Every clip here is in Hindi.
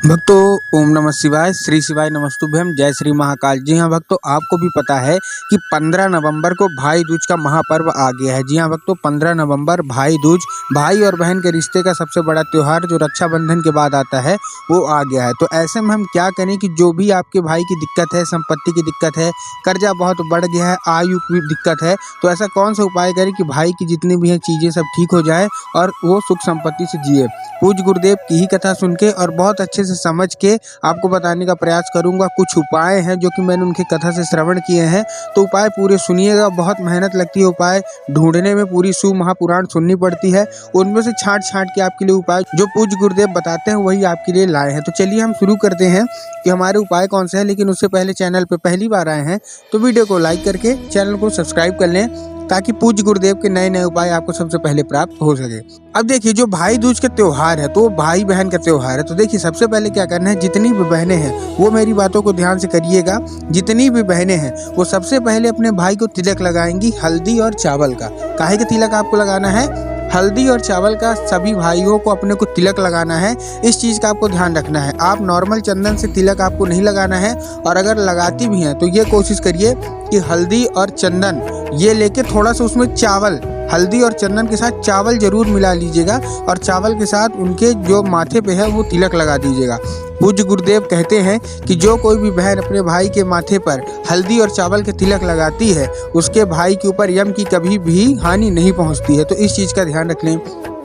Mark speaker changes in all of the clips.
Speaker 1: भक्तों, ओम नमः शिवाय, श्री शिवाय नमस्तुभ्यम, जय श्री महाकाल। जी हाँ भक्तों, आपको भी पता है कि 15 नवंबर को भाई दूज का महापर्व आ गया है। जी हाँ भक्तों, 15 नवंबर भाई दूज, भाई और बहन के रिश्ते का सबसे बड़ा त्योहार जो रक्षाबंधन के बाद आता है वो आ गया है। तो ऐसे में हम क्या करें कि जो भी आपके भाई की दिक्कत है, संपत्ति की दिक्कत है, कर्जा बहुत बढ़ गया है, आयु की दिक्कत है, तो ऐसा कौन सा उपाय करें कि भाई की जितनी भी हैं चीज़ें सब ठीक हो जाए और वो सुख संपत्ति से जिए। पूज्य गुरुदेव की ही कथा सुन के और बहुत अच्छे से समझ के आपको बताने का प्रयास करूंगा। कुछ उपाय हैं जो कि मैंने उनकी कथा से श्रवण किए हैं, तो उपाय पूरे सुनिएगा। बहुत मेहनत लगती है उपाय ढूंढने में, पूरी शिव महापुराण सुननी पड़ती है, उनमें से छांट छांट के आपके लिए उपाय जो पूज्य गुरुदेव बताते हैं वही आपके लिए लाए हैं। तो चलिए हम शुरू करते हैं कि हमारे उपाय कौन से हैं। लेकिन उससे पहले चैनल पर पहली बार आए हैं तो वीडियो को लाइक करके चैनल को सब्सक्राइब कर लें, ताकि पूज्य गुरुदेव के नए नए उपाय आपको सबसे पहले प्राप्त हो सके। अब देखिए, जो भाई दूज का त्योहार है तो भाई बहन का त्योहार है। तो देखिए, सबसे पहले क्या करना है, जितनी भी बहनें हैं वो मेरी बातों को ध्यान से करिएगा। जितनी भी बहनें हैं वो सबसे पहले अपने भाई को तिलक लगाएंगी, हल्दी और चावल का। काहे का तिलक आपको लगाना है? हल्दी और चावल का सभी भाइयों को अपने को तिलक लगाना है। इस चीज़ का आपको ध्यान रखना है। आप नॉर्मल चंदन से तिलक आपको नहीं लगाना है, और अगर लगाती भी हैं तो ये कोशिश करिए कि हल्दी और चंदन ये लेके थोड़ा सा उसमें चावल, हल्दी और चंदन के साथ चावल जरूर मिला लीजिएगा, और चावल के साथ उनके जो माथे पे है वो तिलक लगा दीजिएगा। पूज्य गुरुदेव कहते हैं कि जो कोई भी बहन अपने भाई के माथे पर हल्दी और चावल के तिलक लगाती है, उसके भाई के ऊपर यम की कभी भी हानि नहीं पहुंचती है। तो इस चीज़ का ध्यान रख लें।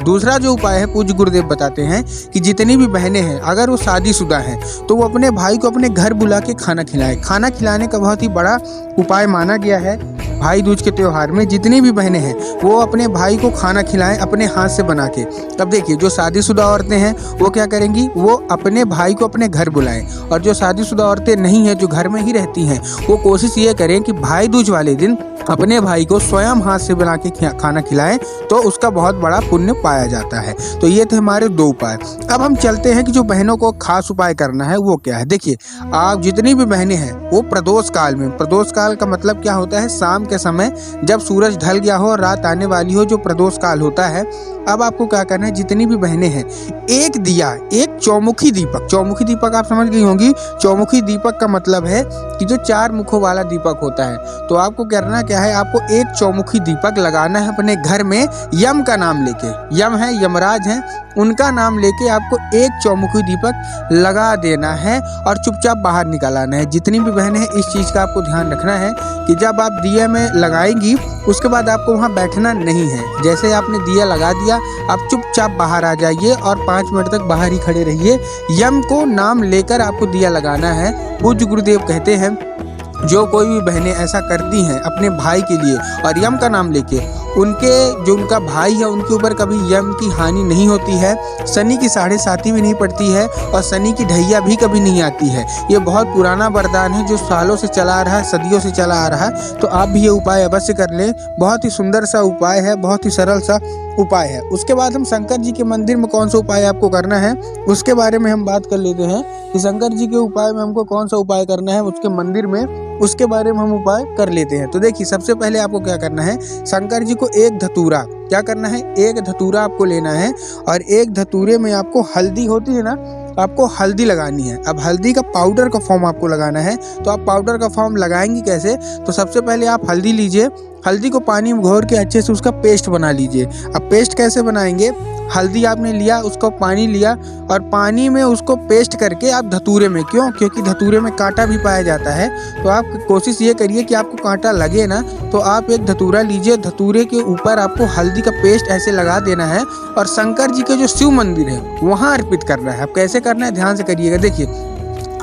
Speaker 1: दूसरा जो उपाय है, पूज्य गुरुदेव बताते हैं कि जितनी भी बहनें हैं अगर वो शादीशुदा हैं तो वो अपने भाई को अपने घर बुला के खाना खिलाएं। खाना खिलाने का बहुत ही बड़ा उपाय माना गया है भाई दूज के त्योहार में। जितनी भी बहनें हैं वो अपने भाई को खाना खिलाएं अपने हाथ से बना के। तब देखिए, जो शादीशुदा औरतें हैं वो क्या करेंगी, वो अपने भाई को अपने घर बुलाएं। और जो शादीशुदा औरतें नहीं हैं, जो घर में ही रहती हैं, वो कोशिश ये करें कि भाई दूज वाले दिन अपने भाई को स्वयं हाथ से बना के खाना खिलाएं, तो उसका बहुत बड़ा पुण्य पाया जाता है। तो ये थे हमारे दो उपाय। अब हम चलते हैं कि जो बहनों को खास उपाय करना है वो क्या है। देखिए, आप जितनी भी बहनें हैं वो प्रदोष काल में, प्रदोष काल का मतलब क्या होता है, शाम के समय जब सूरज ढल गया हो और रात आने वाली हो, जो प्रदोष काल होता है। अब आपको क्या करना है, जितनी भी बहनें हैं एक दिया, एक चौमुखी दीपक, चौमुखी दीपक आप समझ गई होंगी। चौमुखी दीपक का मतलब है कि जो 4 मुखों वाला दीपक होता है। तो आपको करना क्या है, आपको एक चौमुखी दीपक लगाना है अपने घर में, यम का नाम लेके। यम है, यमराज हैं, उनका नाम लेके आपको एक चौमुखी दीपक लगा देना है और चुपचाप बाहर निकल आना है। जितनी भी बहनें हैं इस चीज़ का आपको ध्यान रखना है कि जब आप दिया में लगाएंगी उसके बाद आपको वहाँ बैठना नहीं है। जैसे आपने दिया लगा दिया, आप चुपचाप बाहर आ जाइए और 5 मिनट तक बाहर ही खड़े रहिए। यम को नाम लेकर आपको दिया लगाना है। पूज्य गुरुदेव कहते हैं जो कोई भी बहनें ऐसा करती हैं अपने भाई के लिए और यम का नाम लेके, उनके जो उनका भाई है उनके ऊपर कभी यम की हानि नहीं होती है, शनि की 7.5 भी नहीं पड़ती है, और शनि की ढैया भी कभी नहीं आती है। ये बहुत पुराना वरदान है जो सालों से चला आ रहा है, सदियों से चला आ रहा है। तो आप भी ये उपाय अवश्य कर लें। बहुत ही सुंदर सा उपाय है, बहुत ही सरल सा उपाय है। उसके बाद हम शंकर जी के मंदिर में कौन सा उपाय आपको करना है उसके बारे में हम बात कर लेते हैं कि शंकर जी के उपाय में हमको कौन सा उपाय करना है उसके मंदिर में, उसके बारे में हम उपाय कर लेते हैं। तो देखिए, सबसे पहले आपको क्या करना है, शंकर जी को एक धतूरा, क्या करना है, एक धतूरा आपको लेना है, और एक धतूरे में आपको हल्दी होती है ना, आपको हल्दी लगानी है। अब हल्दी का पाउडर का फॉर्म आपको लगाना है। तो आप पाउडर का फॉर्म लगाएंगे कैसे, तो सबसे पहले आप हल्दी लीजिए, हल्दी को पानी में घोर के अच्छे से उसका पेस्ट बना लीजिए। अब पेस्ट कैसे बनाएंगे, हल्दी आपने लिया, उसको पानी लिया और पानी में उसको पेस्ट करके आप धतूरे में, क्योंकि धतूरे में कांटा भी पाया जाता है, तो आप कोशिश ये करिए कि आपको कांटा लगे ना, तो आप एक धतूरा लीजिए, धतूरे के ऊपर आपको हल्दी का पेस्ट ऐसे लगा देना है और शंकर जी के जो शिव मंदिर है वहाँ अर्पित करना है। अब कैसे करना है ध्यान से करिएगा। देखिए,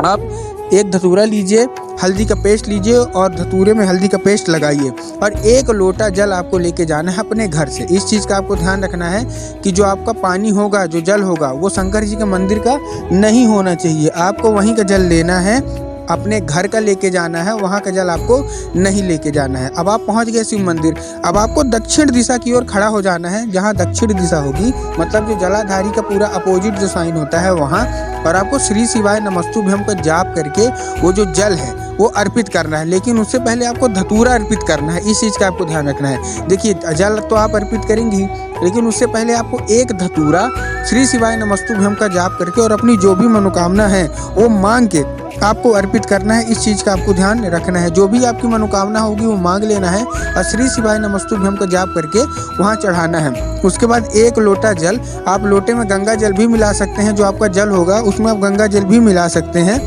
Speaker 1: आप एक धतूरा लीजिए, हल्दी का पेस्ट लीजिए और धतूरे में हल्दी का पेस्ट लगाइए, और 1 लोटा जल आपको लेके जाना है अपने घर से। इस चीज़ का आपको ध्यान रखना है कि जो आपका पानी होगा, जो जल होगा, वो शंकर जी के मंदिर का नहीं होना चाहिए। आपको वहीं का जल लेना है, अपने घर का लेके जाना है, वहाँ का जल आपको नहीं लेके जाना है। अब आप पहुँच गए शिव मंदिर। अब आपको दक्षिण दिशा की ओर खड़ा हो जाना है, जहाँ दक्षिण दिशा होगी, मतलब जो जलाधारी का पूरा अपोजिट जो साइन होता है वहाँ, और आपको श्री शिवाय नमस्तुभ्यम का जाप करके वो जो जल है वो अर्पित करना है। लेकिन उससे पहले आपको धतूरा अर्पित करना है, इस चीज़ का आपको ध्यान रखना है। देखिए जल तो आप अर्पित करेंगी, लेकिन उससे पहले आपको एक धतूरा श्री शिवाय नमस्तुभ्यम का जाप करके और अपनी जो भी मनोकामना है वो मांग के आपको अर्पित करना है। इस चीज़ का आपको ध्यान रखना है। जो भी आपकी मनोकामना होगी वो मांग लेना है और श्री शिवाय नमस्तुभ्यम का जाप करके वहाँ चढ़ाना है। उसके बाद 1 लोटा जल, आप लोटे में गंगा जल भी मिला सकते हैं, जो आपका जल होगा उसमें आप गंगा जल भी मिला सकते हैं।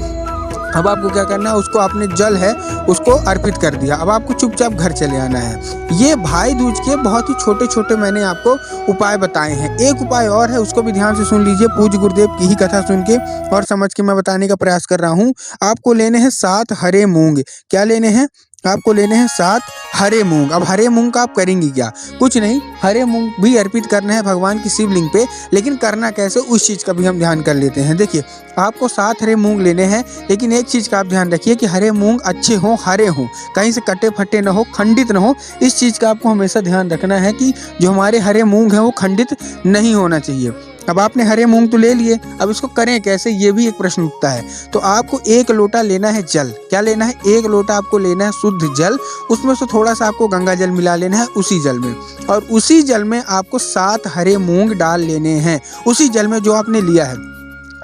Speaker 1: अब आपको क्या करना है, उसको आपने जल है उसको अर्पित कर दिया। अब आपको चुपचाप घर चले आना है। ये भाई दूज के बहुत ही छोटे छोटे मैंने आपको उपाय बताए हैं। एक उपाय और है, उसको भी ध्यान से सुन लीजिए। पूज्य गुरुदेव की ही कथा सुन के और समझ के मैं बताने का प्रयास कर रहा हूँ। आपको लेने हैं 7 हरे मूंग। क्या लेने हैं? आपको लेने हैं 7 हरे मूंग। अब हरे मूंग का आप करेंगी क्या? कुछ नहीं, हरे मूंग भी अर्पित करना है भगवान की शिवलिंग पे, लेकिन करना कैसे उस चीज़ का भी हम ध्यान कर लेते हैं। देखिए आपको 7 हरे मूंग लेने हैं, लेकिन एक चीज़ का आप ध्यान रखिए कि हरे मूंग अच्छे हों, हरे हों, कहीं से कटे फटे ना हो, खंडित ना हो। इस चीज़ का आपको हमेशा ध्यान रखना है कि जो हमारे हरे मूंग हैं वो खंडित नहीं होना चाहिए। अब आपने हरे मूंग तो ले लिए, अब इसको करें कैसे, ये भी एक प्रश्न उठता है। तो आपको 1 लोटा लेना है जल। क्या लेना है? 1 लोटा आपको लेना है शुद्ध जल। उसमें से थोड़ा सा आपको गंगा जल मिला लेना है उसी जल में, और उसी जल में आपको 7 हरे मूंग डाल लेने हैं, उसी जल में जो आपने लिया है।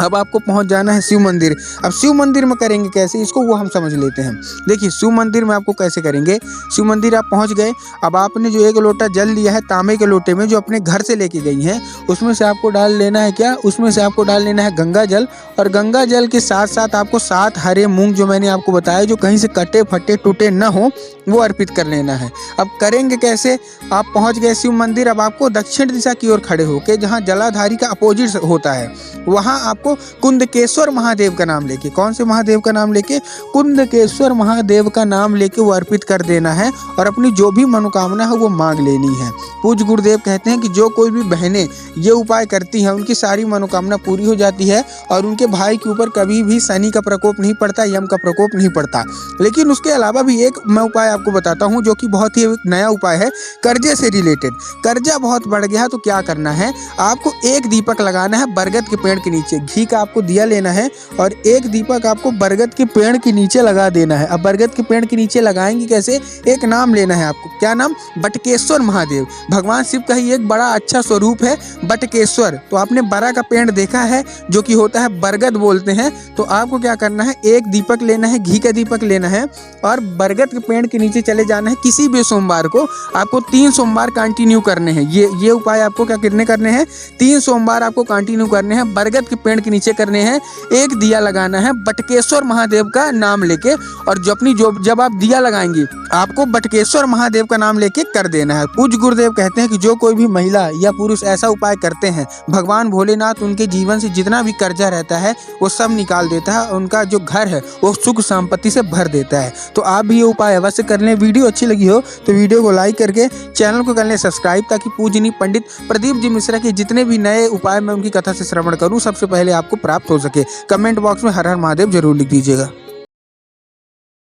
Speaker 1: अब आपको पहुंच जाना है शिव मंदिर। अब शिव मंदिर में करेंगे कैसे इसको, वो हम समझ लेते हैं। देखिए शिव मंदिर में आपको कैसे करेंगे। शिव मंदिर आप पहुंच गए। अब आपने जो 1 लोटा जल लिया है तांबे के लोटे में, जो अपने घर से लेके गई हैं, उसमें से आपको डाल लेना है क्या? उसमें से आपको डाल लेना है गंगा जल, और गंगा जल के साथ साथ आपको 7 हरे मूंग जो मैंने आपको बताया, जो कहीं से कटे फटे टूटे न हो, वो अर्पित कर लेना है। अब करेंगे कैसे? आप पहुंच गए शिव मंदिर। अब आपको दक्षिण दिशा की ओर खड़े होकर, जहाँ जलाधारी का अपोजिट होता है, वहाँ आपको कुंदकेश्वर महादेव का नाम लेके, कौन से महादेव का नाम लेके? कुंदकेश्वर महादेव का नाम लेके वो अर्पित कर देना है, और अपनी जो भी मनोकामना है वो मांग लेनी है। पूज्य गुरुदेव कहते हैं कि जो कोई भी बहनें ये उपाय करती हैं उनकी सारी मनोकामना पूरी हो जाती है, और उनके भाई के ऊपर कभी भी शनि का प्रकोप नहीं पड़ता, यम का प्रकोप नहीं पड़ता। लेकिन उसके अलावा भी एक मैं उपाय आपको बताता हूँ, जो कि बहुत ही नया उपाय है, कर्जे से रिलेटेड। कर्जा बहुत बढ़ गया है तो क्या करना है, आपको 1 दीपक लगाना है बरगद के पेड़ के नीचे। घी का आपको दिया लेना है और 1 दीपक आपको बरगद के पेड़ के नीचे लगा देना है। अब बरगद के पेड़ के नीचे लगाएंगे कैसे? एक नाम लेना है आपको। क्या नाम? बटकेश्वर महादेव। भगवान शिव का ही एक बड़ा अच्छा स्वरूप है बटकेश्वर। तो आपने बरा का पेड़ देखा है, जो कि होता है बरगद बोलते हैं। तो आपको क्या करना है, 1 दीपक लेना है, घी का दीपक लेना है, और बरगद के पेड़ के नीचे चले जाना है। किसी भी सोमवार को आपको 3 सोमवार कंटिन्यू करने हैं। ये उपाय आपको क्या करने हैं? 3 सोमवार आपको कंटिन्यू करने हैं, बरगद के पेड़ के नीचे करने हैं। 1 दिया लगाना है बटकेश्वर महादेव का नाम लेके, और जब आप दिया लगाएंगे आपको बटकेश्वर महादेव का नाम लेके कर देना है। पूज्य गुरुदेव कहते हैं कि जो कोई भी महिला या पुरुष ऐसा उपाय करते हैं, भगवान भोलेनाथ उनके जीवन से जितना भी कर्जा रहता है वो सब निकाल देता है, उनका जो घर है वो सुख संपत्ति से भर देता है। तो आप भी ये उपाय अवश्य कर लें। वीडियो अच्छी लगी हो तो वीडियो को लाइक करके चैनल को कर लें सब्सक्राइब, ताकि पूजनीय पंडित प्रदीप जी मिश्रा के जितने भी नए उपाय मैं उनकी कथा से श्रवण करूँ सबसे पहले आपको प्राप्त हो सके। कमेंट बॉक्स में हर हर महादेव जरूर लिख दीजिएगा।